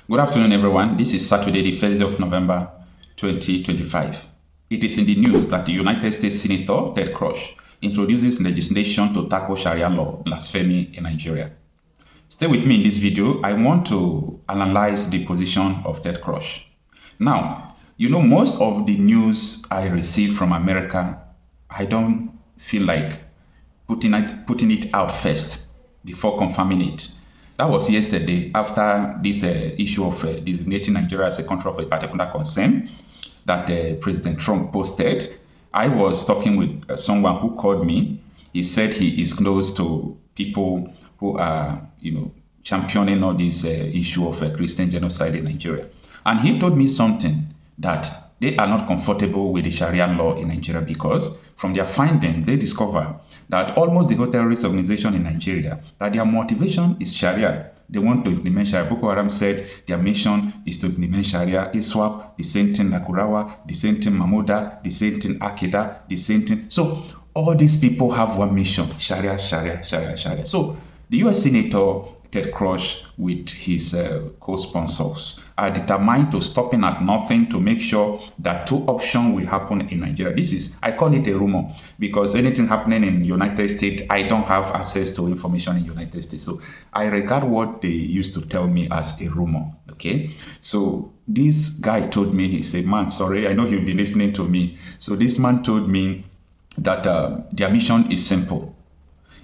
Good afternoon, everyone. This is Saturday, the 1st day of November 2025. It is in the news that the United States Senator Ted Cruz introduces legislation to tackle Sharia law blasphemy in Nigeria. Stay with me in this video. I want to analyze the position of Ted Cruz. Now, most of the news I receive from America, I don't feel like putting it out first before confirming it. That was yesterday after this issue of designating Nigeria as a country of a particular concern that President Trump posted. I was talking with someone who called me. He said he is close to people who are, championing all this issue of Christian genocide in Nigeria. And he told me something that they are not comfortable with the Sharia law in Nigeria because from their finding, they discover that almost the whole terrorist organization in Nigeria, that their motivation is Sharia. They want to implement Sharia. Boko Haram said their mission is to implement Sharia. ISWAP, the same thing. Lakurawa, the same thing. Mahmuda, the same thing. Akida, the same thing. So all these people have one mission: Sharia, Sharia, Sharia, Sharia. So the U.S. Senator Ted Cruz with his co-sponsors are determined to stopping at nothing to make sure that two options will happen in Nigeria. I call it a rumor because anything happening in United States, I don't have access to information in United States. So I regard what they used to tell me as a rumor. Okay. So this guy told me, he said, man, sorry, I know you'll be listening to me. So this man told me that their mission is simple.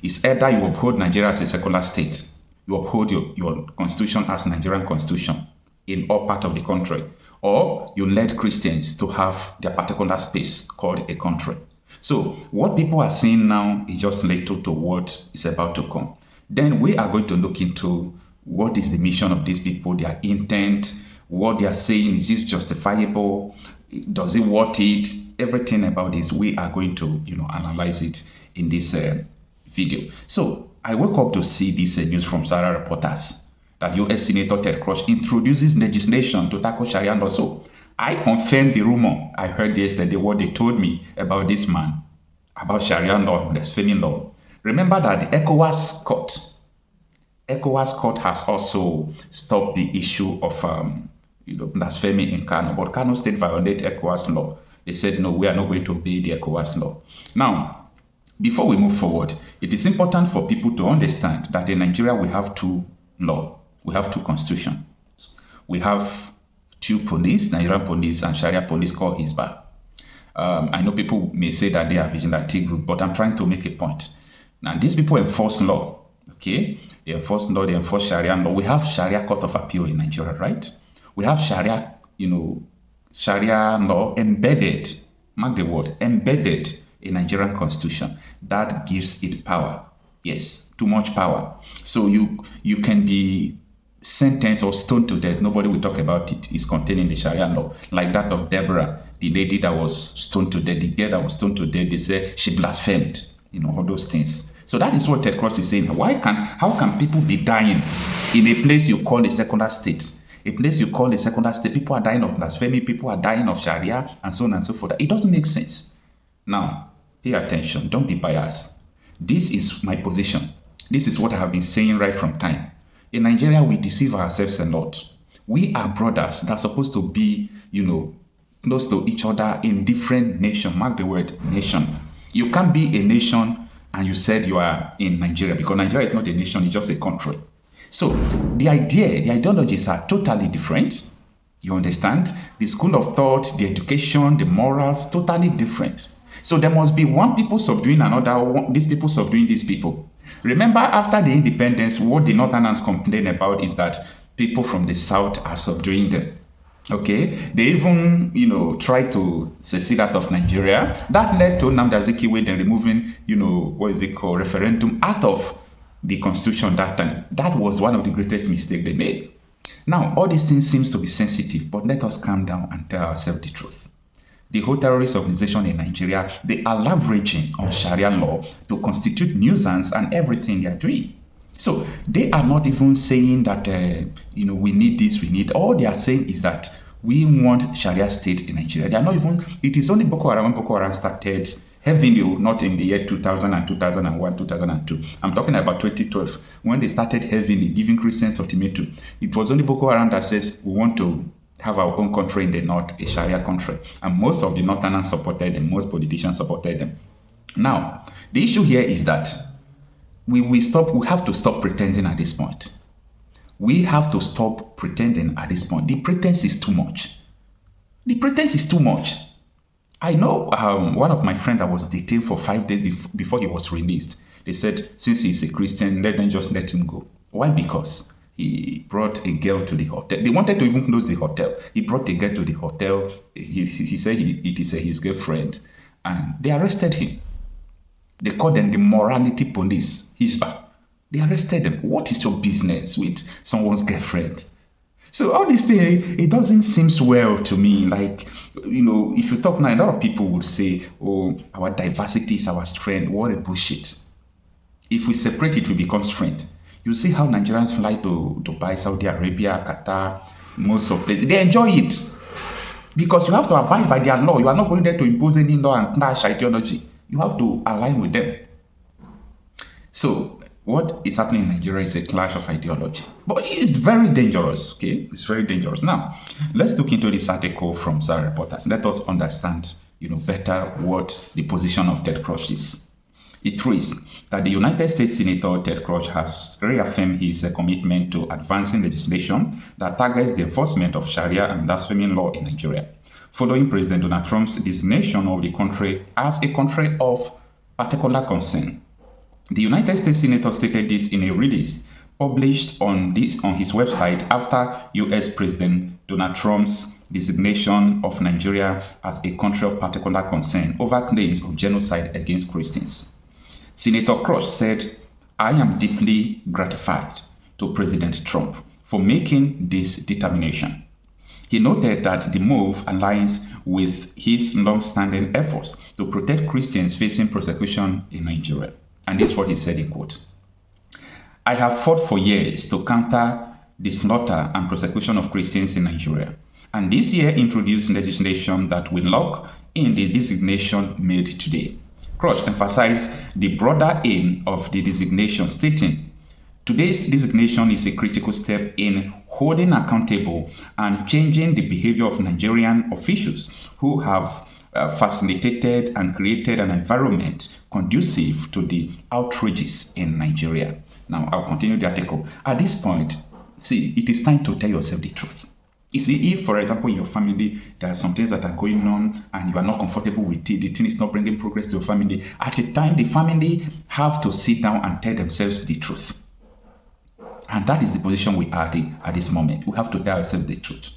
It's either you uphold Nigeria as a secular state, you uphold your constitution as Nigerian constitution in all part of the country, or you let Christians to have their particular space called a country. So what people are saying now is just little to what is about to come. Then we are going to look into what is the mission of these people, their intent, what they are saying, is this justifiable, does it worth it, everything about this, we are going to analyze it in this video. So I woke up to see this news from Sarah reporters that U.S. Senator Ted Cruz introduces legislation to tackle Sharia law. So I confirmed the rumor I heard yesterday, what they told me about this man, about Sharia law, blasphemy law. Remember that the ECOWAS court has also stopped the issue of blasphemy in Kanu, but Kanu State violated ECOWAS law. They said, no, we are not going to obey the ECOWAS law. Now, before we move forward, it is important for people to understand that in Nigeria we have two laws, we have two constitutions. We have two police, Nigerian police and Sharia police called Hisba. I know people may say that they are vigilante group, but I'm trying to make a point. Now, these people enforce law, okay? They enforce law, they enforce Sharia law. We have Sharia Court of Appeal in Nigeria, right? We have Sharia, Sharia law embedded, mark the word, embedded in Nigerian constitution. That gives it power. Yes, too much power. So you can be sentenced or stoned to death. Nobody will talk about it. It's contained in the Sharia law. Like that of Deborah, the lady that was stoned to death, the girl that was stoned to death, they said she blasphemed, all those things. So that is what Ted Cruz is saying. How can people be dying in a place you call a secular state? A place you call a secular state, people are dying of blasphemy, people are dying of Sharia, and so on and so forth. It doesn't make sense. Now, pay attention. Don't be biased. This is my position. This is what I have been saying right from time. In Nigeria, we deceive ourselves a lot. We are brothers that are supposed to be, close to each other in different nations. Mark the word nation. You can't be a nation and you said you are in Nigeria because Nigeria is not a nation, it's just a country. So the ideologies are totally different. You understand? The school of thought, the education, the morals, totally different. So there must be one people subduing another, these people subduing these people. Remember, after the independence, what the Northerners complain about is that people from the South are subduing them. Okay? They even, try to secede out of Nigeria. That led to Nnamdi then removing, referendum out of the constitution that time. That was one of the greatest mistakes they made. Now, all these things seems to be sensitive, but let us calm down and tell ourselves the truth. The whole terrorist organization in Nigeria, they are leveraging on Sharia law to constitute nuisance and everything they are doing. So they are not even saying that, we need this, we need. All they are saying is that we want Sharia state in Nigeria. They are not even, it is only Boko Haram when Boko Haram started heavily, not in the year 2000 and 2001, 2002. I'm talking about 2012, when they started heavily giving Christians ultimatum. It was only Boko Haram that says we want to have our own country in the north, a Sharia country. And most of the northerners supported them, most politicians supported them. Now, the issue here is that we have to stop pretending at this point. We have to stop pretending at this point. The pretense is too much. The pretense is too much. I know one of my friends that was detained for 5 days before he was released. They said, since he's a Christian, let them just let him go. Why? Because he brought a girl to the hotel. They wanted to even close the hotel. He brought a girl to the hotel. He said it is his girlfriend. And they arrested him. They called them the morality police, Hizbah. They arrested them. What is your business with someone's girlfriend? So all this thing, it doesn't seem well to me. Like, if you talk now, a lot of people will say, oh, our diversity is our strength. What a bullshit. If we separate it, we become strength. You see how Nigerians fly to Dubai, Saudi Arabia, Qatar, most of places. They enjoy it. Because you have to abide by their law. You are not going there to impose any law and clash ideology. You have to align with them. So what is happening in Nigeria is a clash of ideology. But it's very dangerous, okay? It's very dangerous. Now, let's look into this article from Sowore Reporters. Let us understand, better what the position of Ted Cruz is. It reads that the United States Senator Ted Cruz has reaffirmed his commitment to advancing legislation that targets the enforcement of Sharia and blasphemy law in Nigeria, following President Donald Trump's designation of the country as a country of particular concern. The United States Senator stated this in a release published on his website after U.S. President Donald Trump's designation of Nigeria as a country of particular concern over claims of genocide against Christians. Senator Cruz said, "I am deeply gratified to President Trump for making this determination." He noted that the move aligns with his long-standing efforts to protect Christians facing persecution in Nigeria. And this is what he said in quotes. "I have fought for years to counter the slaughter and persecution of Christians in Nigeria, and this year introduced legislation that will lock in the designation made today." Cruz emphasized the broader aim of the designation, stating, "Today's designation is a critical step in holding accountable and changing the behavior of Nigerian officials who have facilitated and created an environment conducive to the outrages in Nigeria." Now, I'll continue the article. At this point, see, it is time to tell yourself the truth. You see, if, for example, in your family, there are some things that are going on and you are not comfortable with it, the thing is not bringing progress to your family, at the time, the family have to sit down and tell themselves the truth. And that is the position we are at this moment. We have to tell ourselves the truth.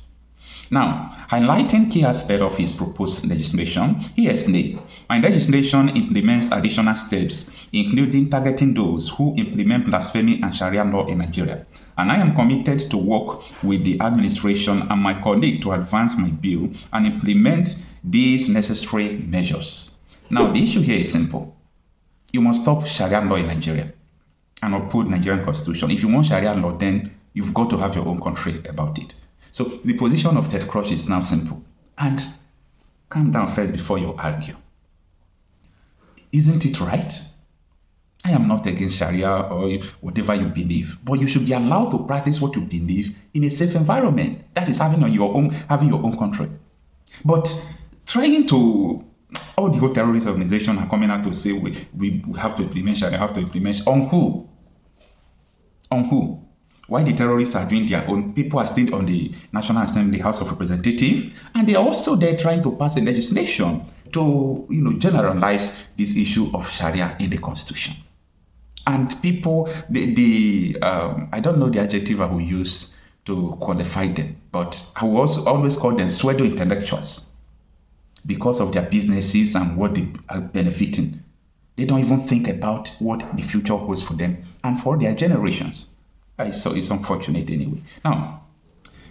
Now, highlighting key aspects of his proposed legislation, he explained, "My legislation implements additional steps, including targeting those who implement blasphemy and Sharia law in Nigeria. And I am committed to work with the administration and my colleague to advance my bill and implement these necessary measures." Now, the issue here is simple. You must stop Sharia law in Nigeria and uphold Nigerian constitution. If you want Sharia law, then you've got to have your own country about it. So the position of Ted Cruz is now simple. And calm down first before you argue. Isn't it right? I am not against Sharia or whatever you believe, but you should be allowed to practice what you believe in a safe environment. That is having your own country. But trying to, all the whole terrorist organizations are coming out to say we have to implement Sharia, have to implement, on who? On who? Why the terrorists are doing their own, people are still on the National Assembly, House of Representatives, and they are also there trying to pass a legislation to, generalize this issue of Sharia in the Constitution. And people, I don't know the adjective I will use to qualify them, but I will also always call them pseudo intellectuals because of their businesses and what they are benefiting. They don't even think about what the future holds for them and for their generations. So it's unfortunate anyway. Now,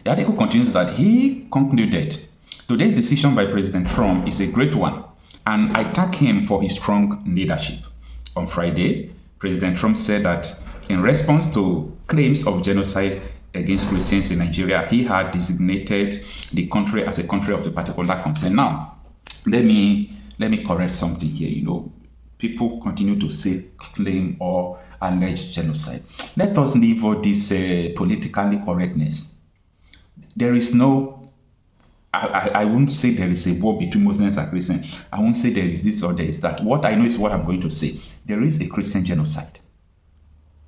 the article continues that he concluded, "Today's decision by President Trump is a great one, and I thank him for his strong leadership." On Friday, President Trump said that in response to claims of genocide against Christians in Nigeria, he had designated the country as a country of a particular concern. Now, let me let me correct something here. People continue to say claim or alleged genocide. Let us leave all this politically correctness. There is no, I won't say there is a war between Muslims and Christians. I won't say there is this or there is that. What I know is what I'm going to say. There is a Christian genocide.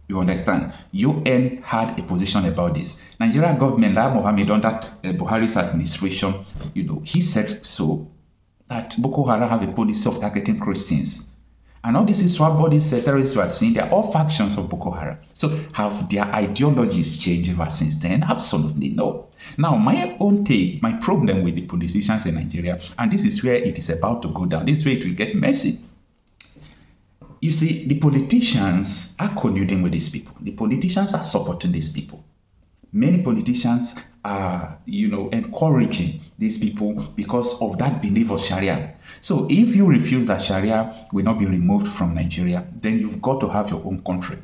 You understand? UN had a position about this. Nigerian government, like Mohammed, under Buhari's administration, he said so, that Boko Haram have a policy of targeting Christians. And all this is what all these terrorists were seeing. They're all factions of Boko Haram. So have their ideologies changed ever since then? Absolutely no. Now, my own take, my problem with the politicians in Nigeria, and this is where it is about to go down, this is where it will get messy. You see, the politicians are colluding with these people. The politicians are supporting these people. Many politicians are, encouraging these people because of that belief of Sharia. So if you refuse that Sharia will not be removed from Nigeria, then you've got to have your own country.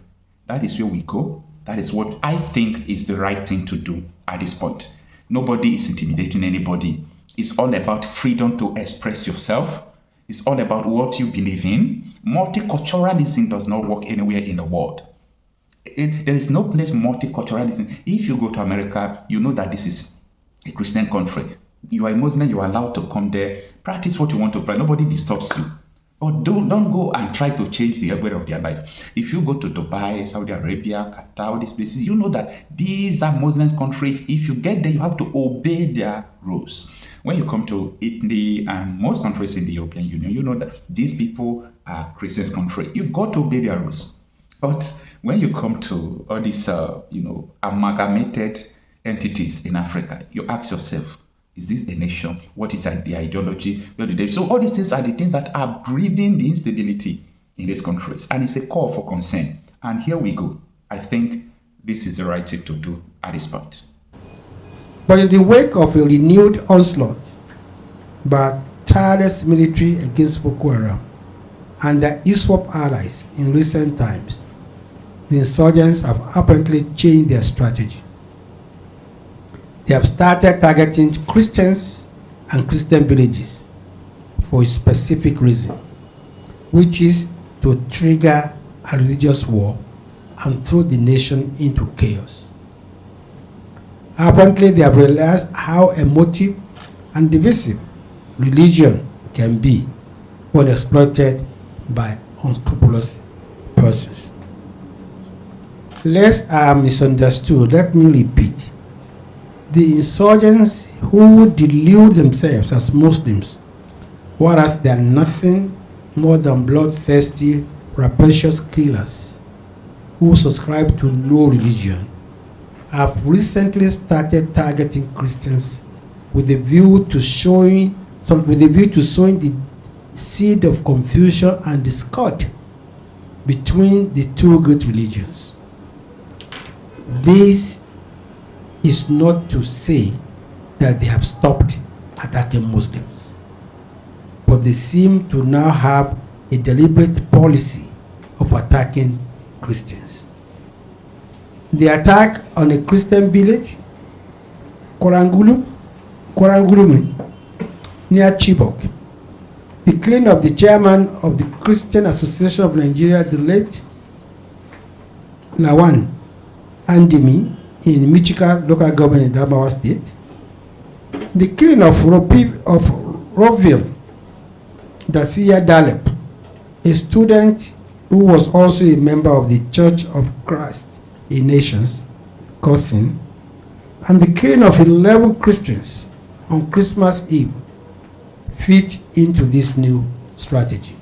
That is where we go. That is what I think is the right thing to do at this point. Nobody is intimidating anybody. It's all about freedom to express yourself. It's all about what you believe in. Multiculturalism does not work anywhere in the world. There is no place multiculturalism. If you go to America, you know that this is a Christian country. You are a Muslim, you are allowed to come there, practice what you want to practice. Nobody disturbs you. But don't go and try to change the way of their life. If you go to Dubai, Saudi Arabia, Qatar, all these places, you know that these are Muslim countries. If you get there, you have to obey their rules. When you come to Italy and most countries in the European Union, you know that these people are Christian country. You've got to obey their rules. But when you come to all these, amalgamated entities in Africa, you ask yourself, is this a nation? What is the ideology? So all these things are the things that are breeding the instability in these countries. And it's a call for concern. And here we go. I think this is the right thing to do at this point. But in the wake of a renewed onslaught by tireless military against Boko Haram and their ISWAP allies in recent times, the insurgents have apparently changed their strategy. They have started targeting Christians and Christian villages for a specific reason, which is to trigger a religious war and throw the nation into chaos. Apparently, they have realized how emotive and divisive religion can be when exploited by unscrupulous persons. Lest I am misunderstood, let me repeat. The insurgents who delude themselves as Muslims, whereas they are nothing more than bloodthirsty, rapacious killers who subscribe to no religion, have recently started targeting Christians with a view to sowing the seed of confusion and discord between the two great religions. This is not to say that they have stopped attacking Muslims, but they seem to now have a deliberate policy of attacking Christians. The attack on a Christian village, Korangulum, near Chibok, the killing of the chairman of the Christian Association of Nigeria, the late Lawan Andimi, in Michika local government in Adamawa State, the killing of Roville Dacia Dalep, a student who was also a member of the Church of Christ in Nations, cousin, and the killing of 11 Christians on Christmas Eve fit into this new strategy.